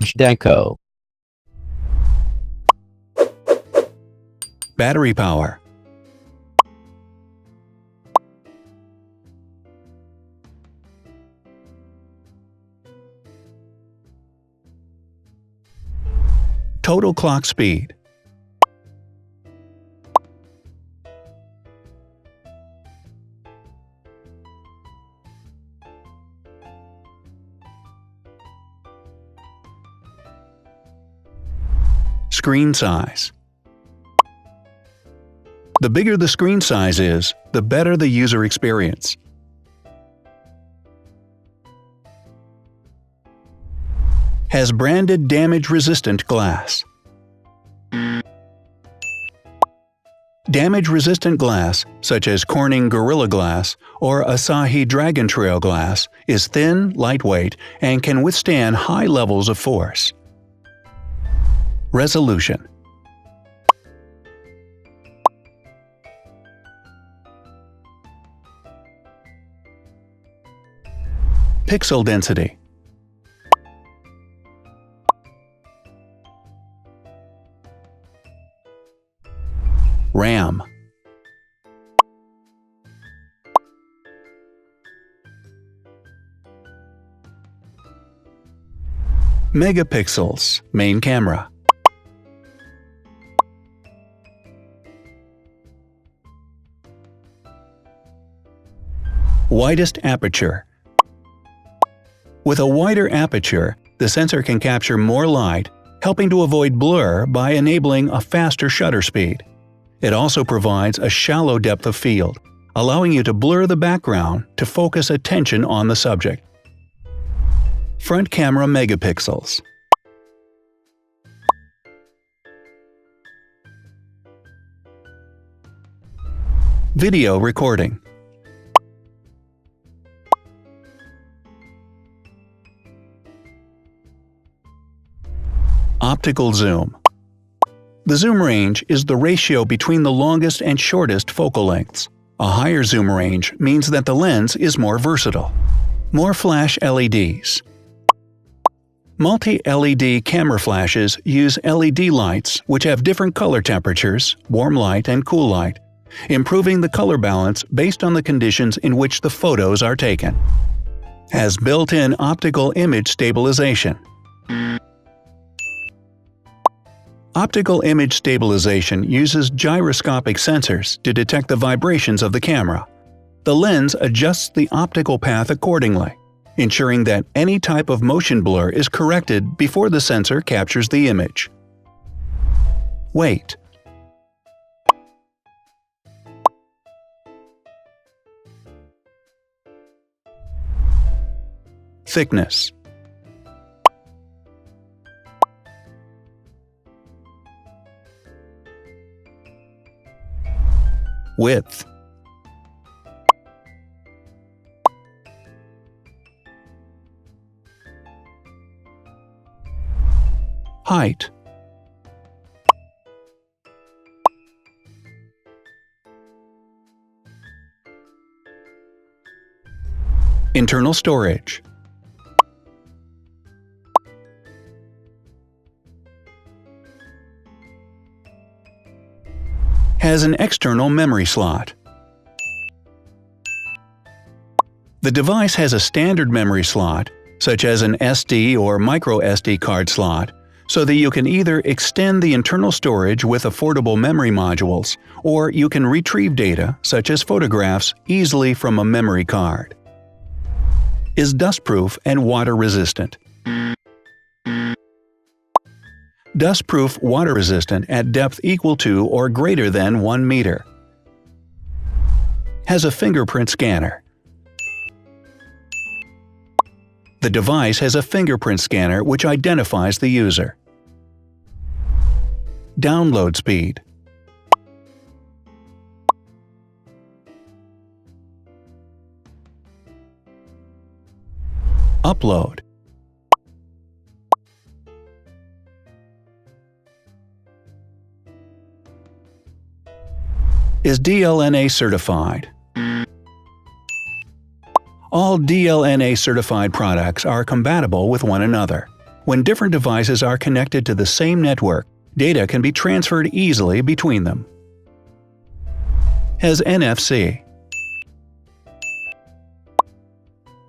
Zhdanko. Battery power. Total clock speed. Screen size. The bigger the screen size is, the better the user experience. Has branded damage-resistant glass. Damage-resistant glass, such as Corning Gorilla Glass or Asahi Dragon Trail Glass, is thin, lightweight, and can withstand high levels of force. Resolution. Pixel density. RAM. Megapixels, main camera. Widest aperture. With a wider aperture, the sensor can capture more light, helping to avoid blur by enabling a faster shutter speed. It also provides a shallow depth of field, allowing you to blur the background to focus attention on the subject. Front camera megapixels. Video recording. Optical zoom. The zoom range is the ratio between the longest and shortest focal lengths. A higher zoom range means that the lens is more versatile. More flash LEDs. Multi-LED camera flashes use LED lights which have different color temperatures, warm light and cool light, improving the color balance based on the conditions in which the photos are taken. Has built-in optical image stabilization. Optical image stabilization uses gyroscopic sensors to detect the vibrations of the camera. The lens adjusts the optical path accordingly, ensuring that any type of motion blur is corrected before the sensor captures the image. Weight. Thickness. Width. Height. Internal storage. Has an external memory slot. The device has a standard memory slot, such as an SD or micro SD card slot, so that you can either extend the internal storage with affordable memory modules, or you can retrieve data, such as photographs, easily from a memory card. Is dustproof and water-resistant. Dustproof water-resistant at depth equal to or greater than 1 meter. Has a fingerprint scanner. The device has a fingerprint scanner which identifies the user. Download speed. Upload. Is DLNA certified. All DLNA certified products are compatible with one another. When different devices are connected to the same network, data can be transferred easily between them. Has NFC.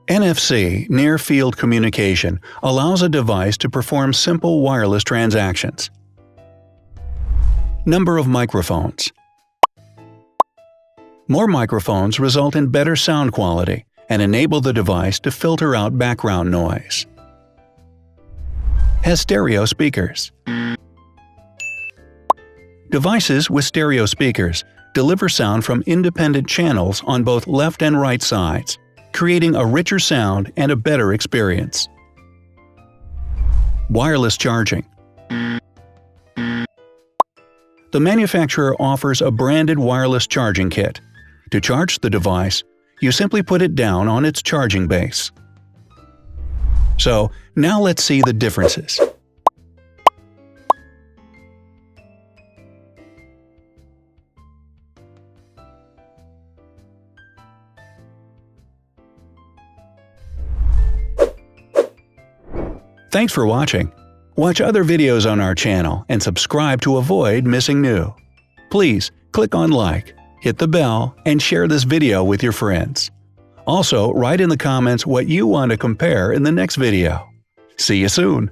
NFC, near-field communication, allows a device to perform simple wireless transactions. Number of microphones. More microphones result in better sound quality and enable the device to filter out background noise. Has stereo speakers. Devices with stereo speakers deliver sound from independent channels on both left and right sides, creating a richer sound and a better experience. Wireless charging. The manufacturer offers a branded wireless charging kit. To charge the device, you simply put it down on its charging base. So, now let's see the differences. Thanks for watching. Watch other videos on our channel and subscribe to avoid missing new. Please click on like, hit the bell, and share this video with your friends. Also, write in the comments what you want to compare in the next video. See you soon!